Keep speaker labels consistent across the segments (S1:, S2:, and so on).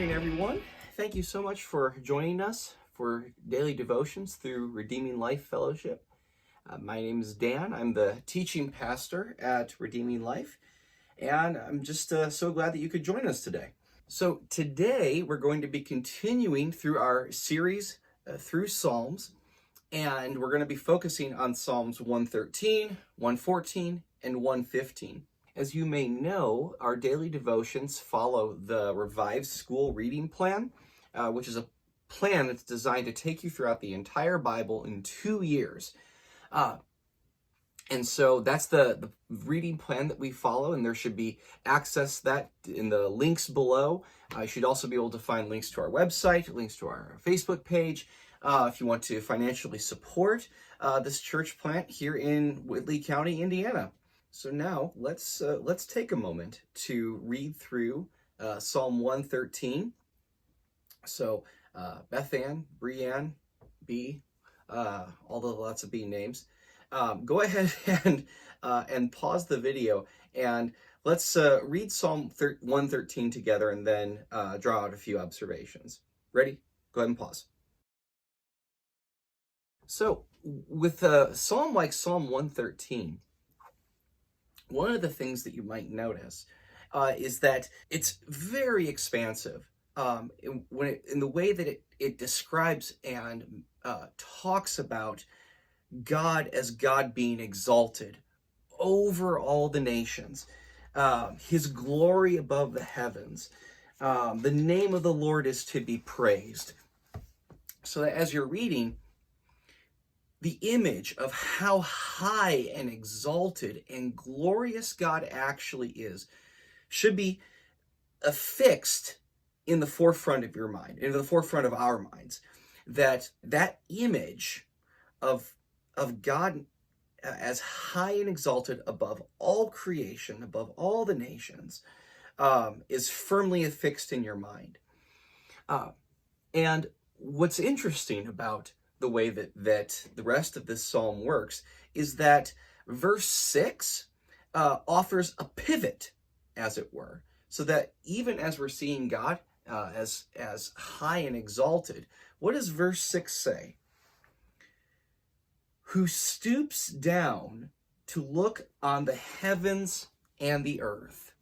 S1: morning, everyone. Thank you so much for joining us for daily devotions through Redeeming Life Fellowship. My name is Dan. I'm the teaching pastor at Redeeming Life, and I'm just so glad that you could join us today. So today we're going to be continuing through our series through Psalms, and we're going to be focusing on Psalms 113, 114, and 115. As you may know, our daily devotions follow the Revised School Reading Plan, which is a plan that's designed to take you throughout the entire Bible in 2 years. And so that's the reading plan that we follow, and there should be access to that in the links below. You should also be able to find links to our website, links to our Facebook page, if you want to financially support this church plant here in Whitley County, Indiana. So now let's take a moment to read through Psalm 113. So Beth Ann, Brianne, B, all the lots of B names. Go ahead and pause the video and let's read Psalm 113 together and then draw out a few observations. Ready? Go ahead and pause. So with a psalm like Psalm 113, one of the things that you might notice is that it's very expansive in the way that it describes and talks about God as God being exalted over all the nations, his glory above the heavens. The name of the Lord is to be praised. So that as you're reading, the image of how high and exalted and glorious God actually is should be affixed in the forefront of your mind, in the forefront of our minds. That image of God as high and exalted above all creation, above all the nations, is firmly affixed in your mind. And what's interesting about the way that the rest of this psalm works is that verse 6 offers a pivot, as it were, so that even as we're seeing God as high and exalted, what does verse 6 say? Who stoops down to look on the heavens and the earth.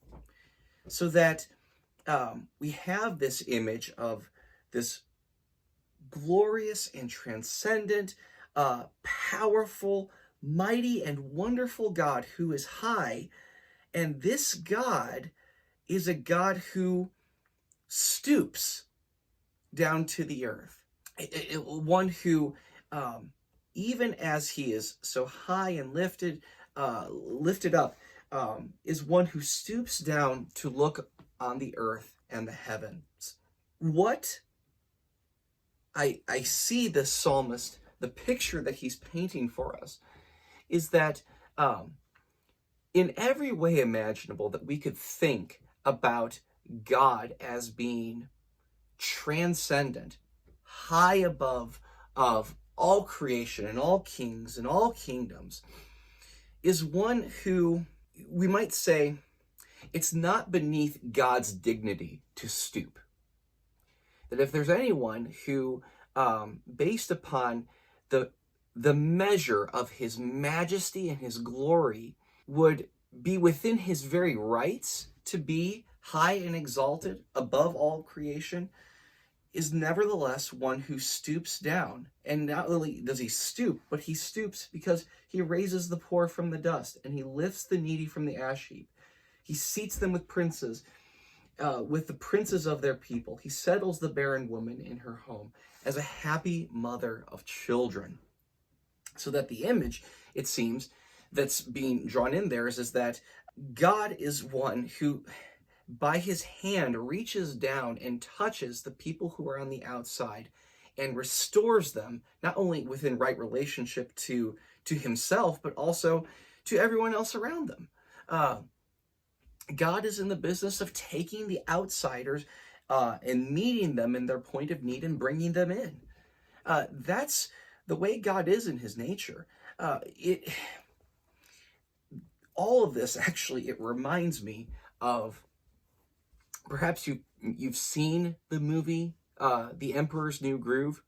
S1: So that we have this image of this glorious and transcendent, powerful, mighty, and wonderful God who is high. And this God is a God who stoops down to the earth. One who, even as he is so high and lifted up, is one who stoops down to look on the earth and the heavens. What I see the psalmist, the picture that he's painting for us, is that in every way imaginable that we could think about God as being transcendent, high above of all creation and all kings and all kingdoms, is one who, we might say, it's not beneath God's dignity to stoop. That if there's anyone who, based upon the measure of his majesty and his glory, would be within his very rights to be high and exalted above all creation, is nevertheless one who stoops down. And not only does he stoop, but he stoops because he raises the poor from the dust and he lifts the needy from the ash heap. He seats them with princes, with the princes of their people. He settles the barren woman in her home as a happy mother of children. So that the image, it seems, that's being drawn in there is that God is one who, by his hand, reaches down and touches the people who are on the outside and restores them, not only within right relationship to himself, but also to everyone else around them. God is in the business of taking the outsiders and meeting them in their point of need and bringing them in. That's the way God is in his nature. All of this, actually, it reminds me of Perhaps you've seen the movie The Emperor's New Groove,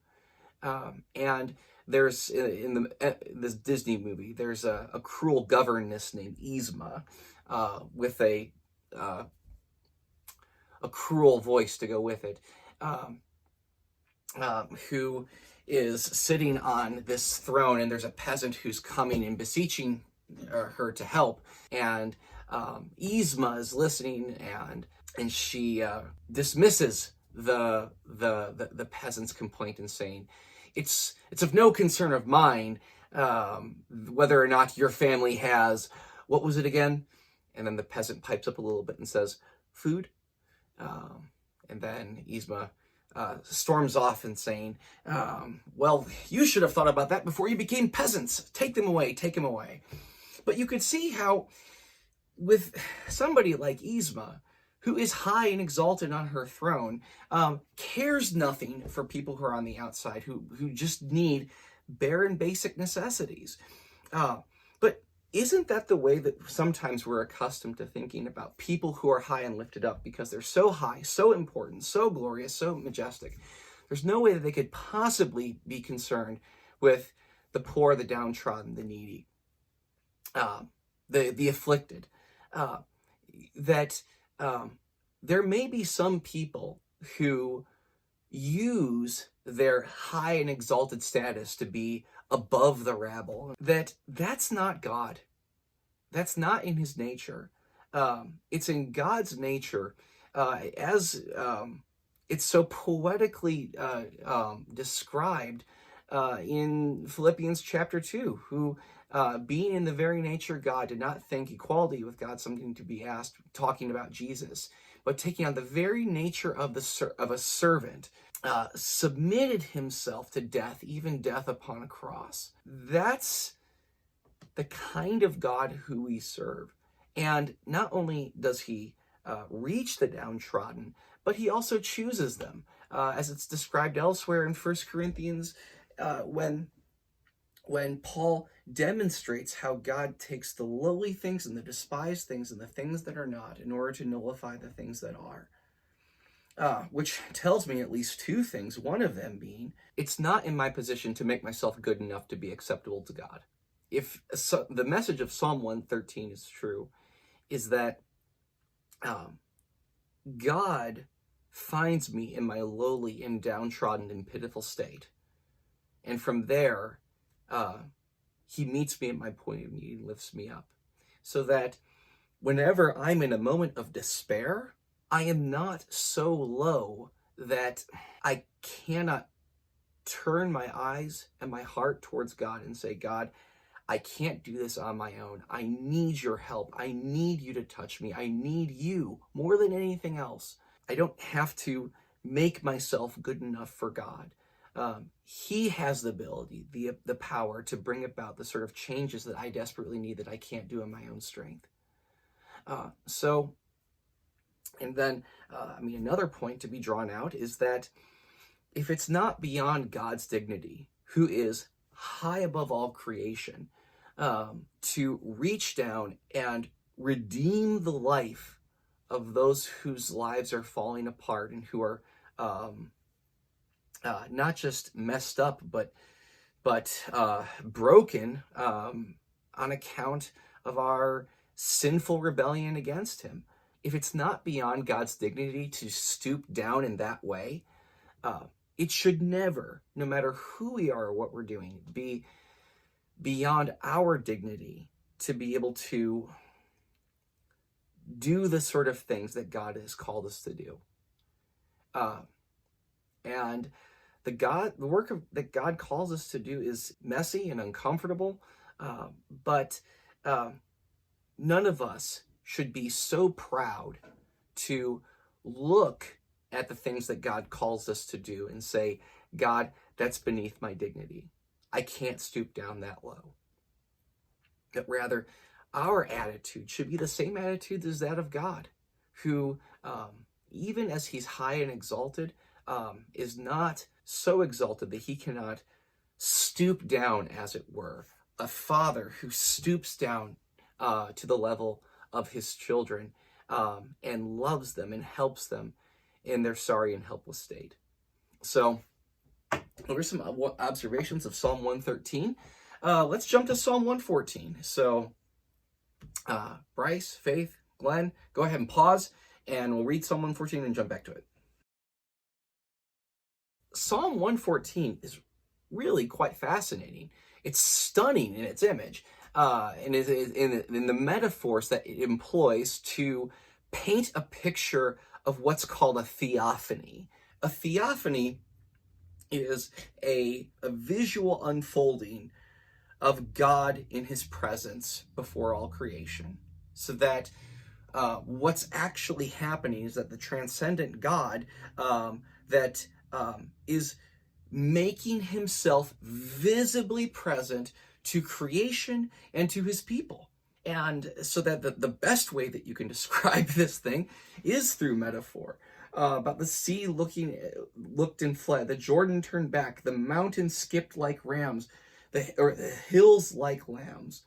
S1: and there's in this Disney movie, there's a cruel governess named Yzma, with a cruel voice to go with it, who is sitting on this throne, and there's a peasant who's coming and beseeching her to help, and Yzma is listening, and she dismisses the peasant's complaint and saying, it's of no concern of mine whether or not your family has, what was it again? And then the peasant pipes up a little bit and says, food. And then Yzma storms off and saying, well, you should have thought about that before you became peasants. Take them away, take them away. But you could see how with somebody like Yzma, who is high and exalted on her throne, cares nothing for people who are on the outside, who just need bare and basic necessities. But isn't that the way that sometimes we're accustomed to thinking about people who are high and lifted up because they're so high, so important, so glorious, so majestic? There's no way that they could possibly be concerned with the poor, the downtrodden, the needy, the afflicted. There may be some people who use their high and exalted status to be above the rabble. That's not God. That's not in his nature. It's in God's nature, as it's so poetically described in Philippians chapter 2, who being in the very nature of God, did not think equality with God something to be asked, talking about Jesus, but taking on the very nature of a servant, submitted himself to death, even death upon a cross. That's the kind of God who we serve. And not only does he reach the downtrodden, but he also chooses them, as it's described elsewhere in 1 Corinthians, when Paul demonstrates how God takes the lowly things and the despised things and the things that are not in order to nullify the things that are. Which tells me at least two things. One of them being, it's not in my position to make myself good enough to be acceptable to God. If the message of Psalm 113 is true, is that God finds me in my lowly and downtrodden and pitiful state. And from there, he meets me at my point of need and lifts me up. So that whenever I'm in a moment of despair, I am not so low that I cannot turn my eyes and my heart towards God and say, God, I can't do this on my own. I need your help. I need you to touch me. I need you more than anything else. I don't have to make myself good enough for God. He has the ability, the power to bring about the sort of changes that I desperately need that I can't do in my own strength. And then, another point to be drawn out is that if it's not beyond God's dignity, who is high above all creation, to reach down and redeem the life of those whose lives are falling apart and who are not just messed up, but broken on account of our sinful rebellion against him. If it's not beyond God's dignity to stoop down in that way, it should never, no matter who we are or what we're doing, be beyond our dignity to be able to do the sort of things that God has called us to do. And the work that God calls us to do is messy and uncomfortable, but none of us should be so proud to look at the things that God calls us to do and say, God, that's beneath my dignity. I can't stoop down that low. But rather, our attitude should be the same attitude as that of God, who, even as he's high and exalted, is not so exalted that he cannot stoop down, as it were. A father who stoops down to the level of his children and loves them and helps them in their sorry and helpless state. So, those are some observations of Psalm 113. Let's jump to Psalm 114. So, Bryce, Faith, Glenn, go ahead and pause, and we'll read Psalm 114 and jump back to it. Psalm 114 is really quite fascinating. It's stunning in its image, and in the metaphors that it employs to paint a picture of what's called a theophany. A theophany is a visual unfolding of God in his presence before all creation. So that what's actually happening is that the transcendent God is making himself visibly present to creation and to his people. And so that the best way that you can describe this thing is through metaphor. About the sea looked and fled, the Jordan turned back, the mountains skipped like rams, the hills like lambs.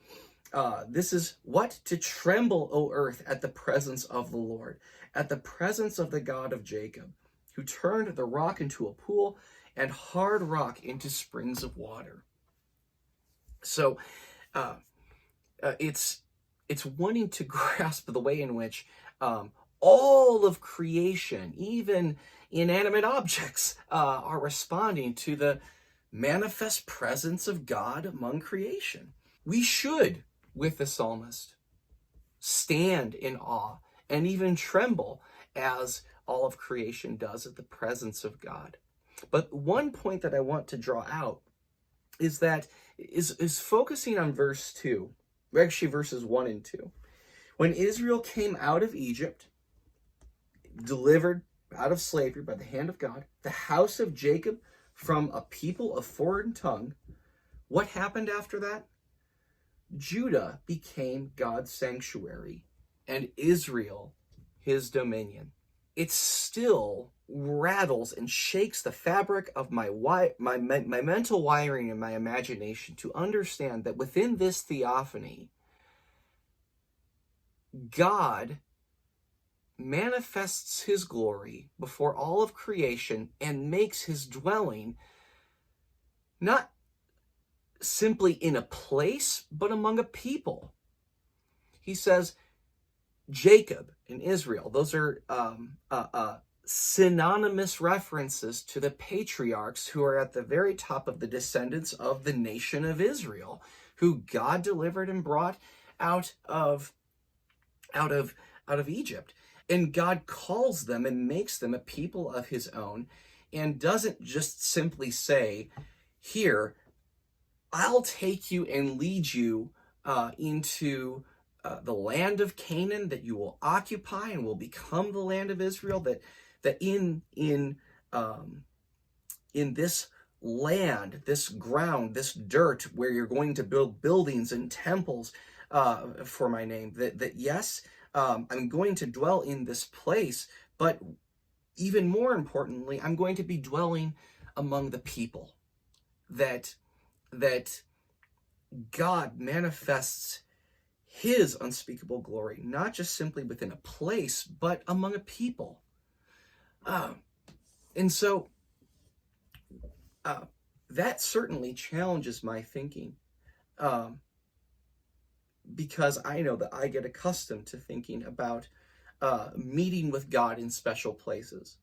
S1: This is what? To tremble, O earth, at the presence of the Lord, at the presence of the God of Jacob, who turned the rock into a pool and hard rock into springs of water. So it's wanting to grasp the way in which all of creation, even inanimate objects, are responding to the manifest presence of God among creation. We should, with the psalmist, stand in awe and even tremble as all of creation does at the presence of God. But one point that I want to draw out is that is focusing on verse 2, actually verses 1 and 2. When Israel came out of Egypt, delivered out of slavery by the hand of God, the house of Jacob from a people of foreign tongue, what happened after that? Judah became God's sanctuary and Israel his dominion. It still rattles and shakes the fabric of my mental wiring and my imagination to understand that within this theophany, God manifests his glory before all of creation and makes his dwelling not simply in a place, but among a people. He says, Jacob and Israel, those are synonymous references to the patriarchs who are at the very top of the descendants of the nation of Israel, who God delivered and brought out of Egypt. And God calls them and makes them a people of his own, and doesn't just simply say, here, I'll take you and lead you into the land of Canaan that you will occupy and will become the land of Israel, that in this land, this ground, this dirt where you're going to build buildings and temples for my name, that yes, I'm going to dwell in this place, but even more importantly, I'm going to be dwelling among the people. That God manifests his unspeakable glory, not just simply within a place, but among a people. And so that certainly challenges my thinking, because I know that I get accustomed to thinking about meeting with God in special places,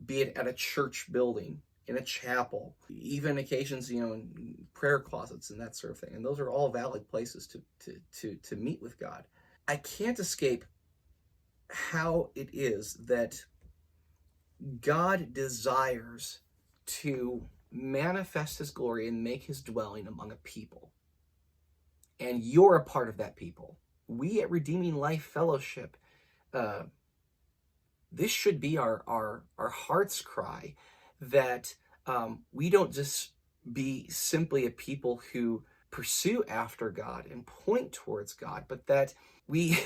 S1: be it at a church building, in a chapel, even occasions, in prayer closets and that sort of thing. And those are all valid places to meet with God. I can't escape how it is that God desires to manifest his glory and make his dwelling among a people. And you're a part of that people. We at Redeeming Life Fellowship, this should be our heart's cry, that we don't just be simply a people who pursue after God and point towards God, but that we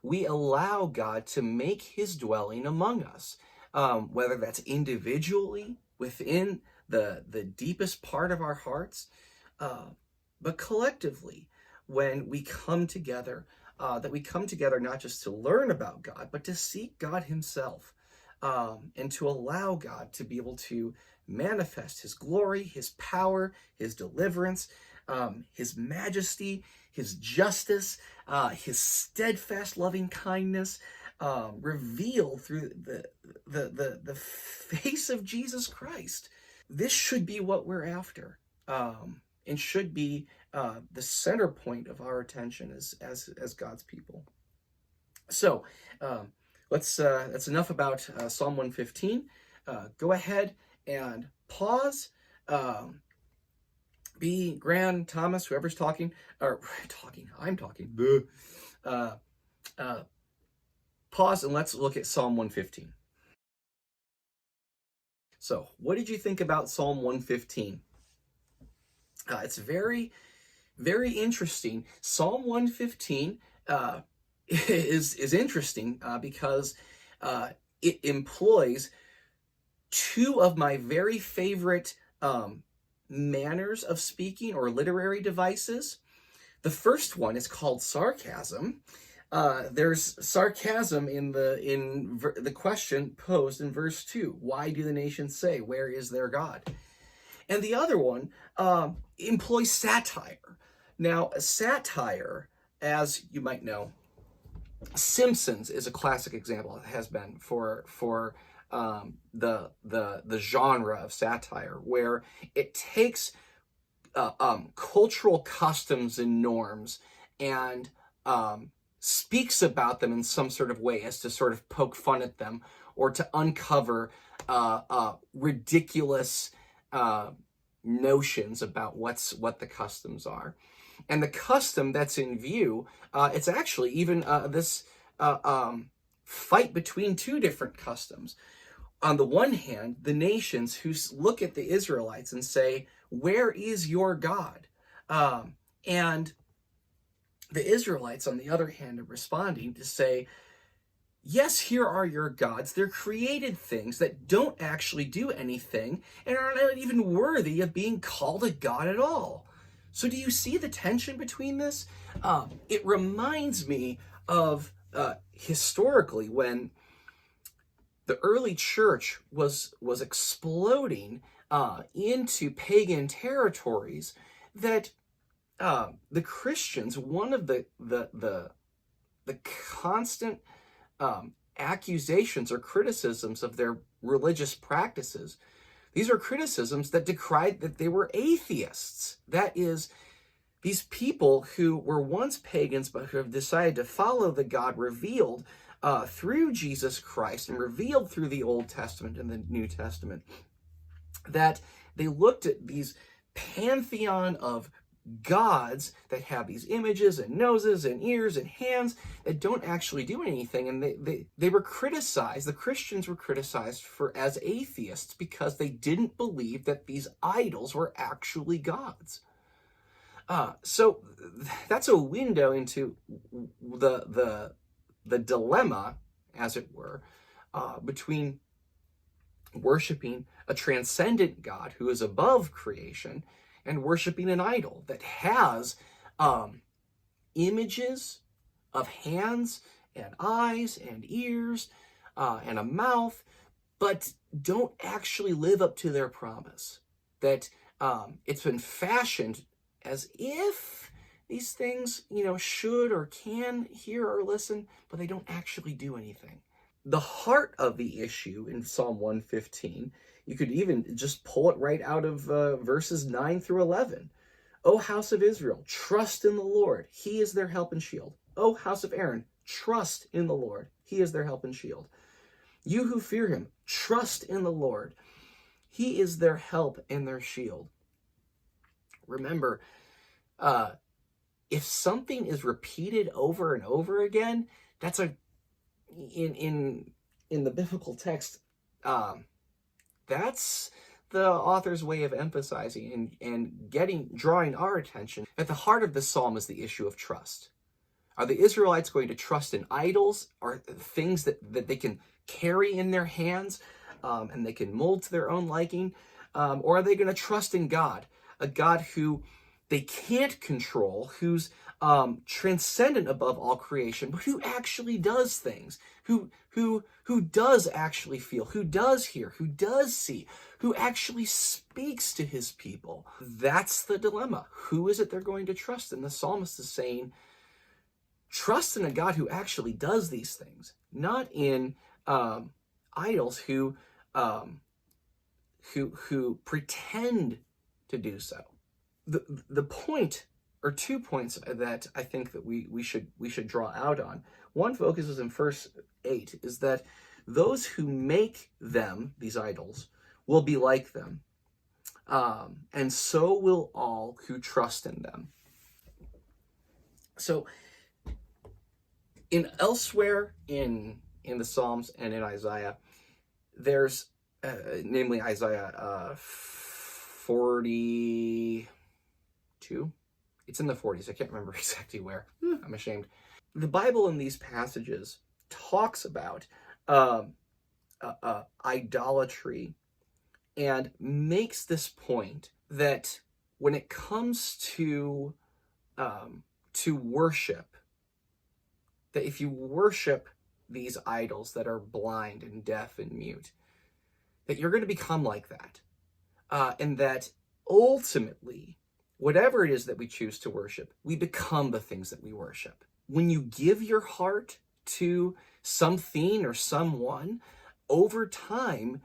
S1: we allow God to make his dwelling among us, whether that's individually within the deepest part of our hearts, but collectively when we come together that we come together not just to learn about God, but to seek God himself, and to allow God to be able to manifest his glory, his power, his deliverance, his majesty, his justice, his steadfast loving kindness, revealed through the face of Jesus Christ. This should be what we're after, and should be the center point of our attention as God's people. So that's enough about Psalm 115. Go ahead and pause. B, Gran, Thomas, whoever's talking, I'm talking. Pause and let's look at Psalm 115. So, what did you think about Psalm 115? It's very, very interesting. Psalm 115 is interesting because it employs two of my very favorite manners of speaking or literary devices. The first one is called sarcasm. There's sarcasm in the question posed in verse 2. Why do the nations say, where is their God? And the other one employs satire. Now, satire, as you might know, Simpsons is a classic example. It has been for the genre of satire, where it takes cultural customs and norms and speaks about them in some sort of way as to sort of poke fun at them or to uncover ridiculous notions about what the customs are. And the custom that's in view, it's actually even this fight between two different customs. On the one hand, the nations who look at the Israelites and say, where is your God? And the Israelites, on the other hand, are responding to say, yes, here are your gods. They're created things that don't actually do anything and are not even worthy of being called a god at all. So do you see the tension between this? It reminds me of historically when the early church was exploding into pagan territories, that the Christians, one of the constant accusations or criticisms of their religious practices, these are criticisms that decried that they were atheists. That is, these people who were once pagans but who have decided to follow the God revealed through Jesus Christ and revealed through the Old Testament and the New Testament, that they looked at these pantheon of gods that have these images and noses and ears and hands that don't actually do anything, and they were criticized. The Christians were criticized as atheists because they didn't believe that these idols were actually gods. So that's a window into the dilemma, as it were, between worshiping a transcendent God who is above creation and worshiping an idol that has images of hands and eyes and ears and a mouth, but don't actually live up to their promise. That it's been fashioned as if these things, should or can hear or listen, but they don't actually do anything. The heart of the issue in Psalm 115, you could even just pull it right out of verses 9 through 11. O house of Israel, trust in the Lord. He is their help and shield. O house of Aaron, trust in the Lord. He is their help and shield. You who fear him, trust in the Lord. He is their help and their shield. Remember, if something is repeated over and over again, that's in the biblical text, that's the author's way of emphasizing and drawing our attention. At the heart of this psalm is the issue of trust. Are the Israelites going to trust in idols or things that they can carry in their hands and they can mold to their own liking? Or are they going to trust in God, a God who they can't control, whose transcendent above all creation, but who actually does things, who does actually feel, who does hear, who does see, who actually speaks to his people. That's the dilemma. Who is it they're going to trust? And the psalmist is saying, trust in a God who actually does these things, not in idols who pretend to do so. The point, or 2 points that I think that we should draw out on. One focuses in verse 8, is that those who make them, these idols, will be like them, and so will all who trust in them. So, elsewhere in the Psalms and in Isaiah, there's namely Isaiah 42. It's in the 40s. I can't remember exactly where. I'm ashamed. The Bible in these passages talks about idolatry and makes this point that when it comes to worship, that if you worship these idols that are blind and deaf and mute, that you're going to become like that. And that ultimately, whatever it is that we choose to worship, we become the things that we worship. When you give your heart to something or someone, over time,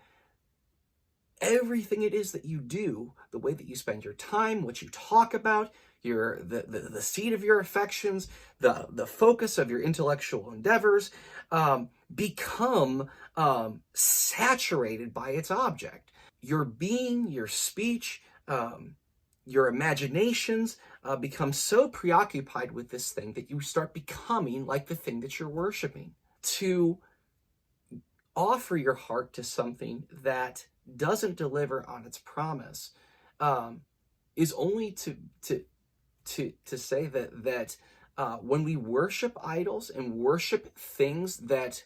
S1: everything it is that you do, the way that you spend your time, what you talk about, the seat of your affections, the focus of your intellectual endeavors, become saturated by its object. Your being, your speech, your imaginations become so preoccupied with this thing that you start becoming like the thing that you're worshiping. To offer your heart to something that doesn't deliver on its promise is only to say that when we worship idols and worship things that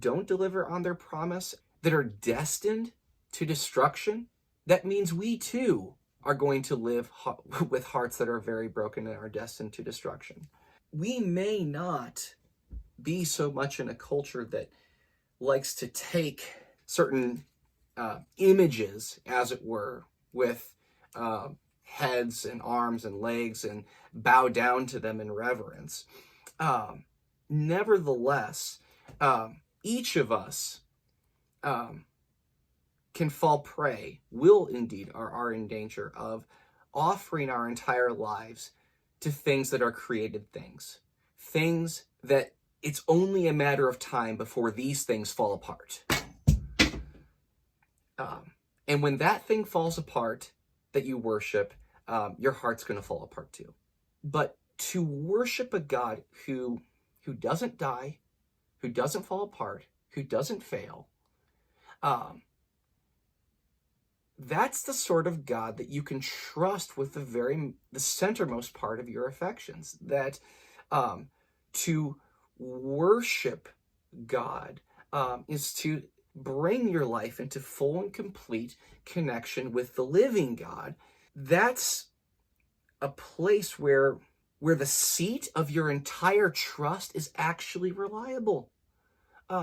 S1: don't deliver on their promise, that are destined to destruction, that means we too are going to live with hearts that are very broken and are destined to destruction. We may not be so much in a culture that likes to take certain images, as it were, with heads and arms and legs and bow down to them in reverence. Nevertheless, each of us can fall prey, will indeed, or are in danger of offering our entire lives to things that are created things. Things that it's only a matter of time before these things fall apart. And when that thing falls apart that you worship, your heart's going to fall apart too. But to worship a God who doesn't die, who doesn't fall apart, who doesn't fail, that's the sort of God that you can trust with the centermost part of your affections. That to worship God is to bring your life into full and complete connection with the living God. That's a place where the seat of your entire trust is actually reliable,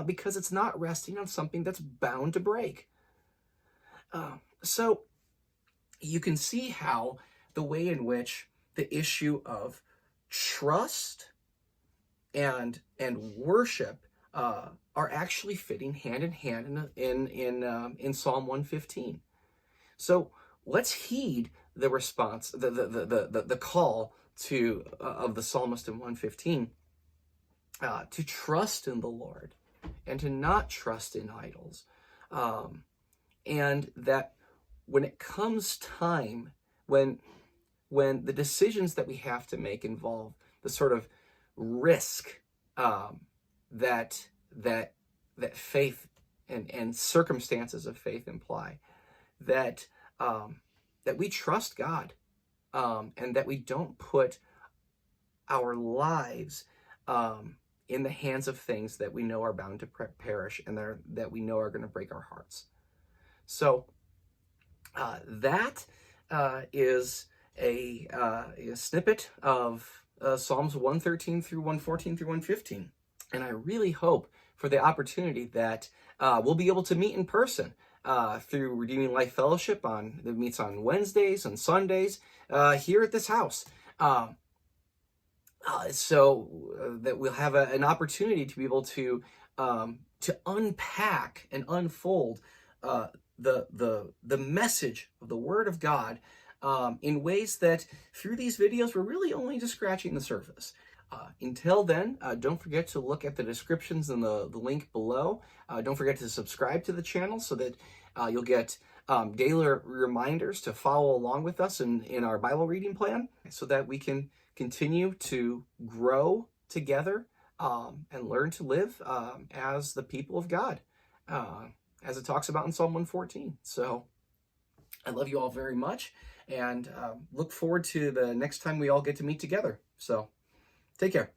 S1: because it's not resting on something that's bound to break. So you can see how the way in which the issue of trust and worship are actually fitting hand in hand in Psalm 115. So let's heed the response, the call to of the psalmist in 115 to trust in the Lord and to not trust in idols, and that when it comes time, when the decisions that we have to make involve the sort of risk that faith and circumstances of faith imply, that we trust God, and that we don't put our lives in the hands of things that we know are bound to perish and that we know are going to break our hearts. So that is a snippet of Psalms 113 through 114 through 115. And I really hope for the opportunity that we'll be able to meet in person through Redeeming Life Fellowship that meets on Wednesdays and Sundays here at this house. So that we'll have an opportunity to be able to unpack and unfold the message of the Word of God in ways that through these videos we're really only just scratching the surface. Until then, don't forget to look at the descriptions and the link below. Don't forget to subscribe to the channel so that you'll get daily reminders to follow along with us in our Bible reading plan, so that we can continue to grow together and learn to live as the people of God, as it talks about in Psalm 114. So I love you all very much, and look forward to the next time we all get to meet together. So take care.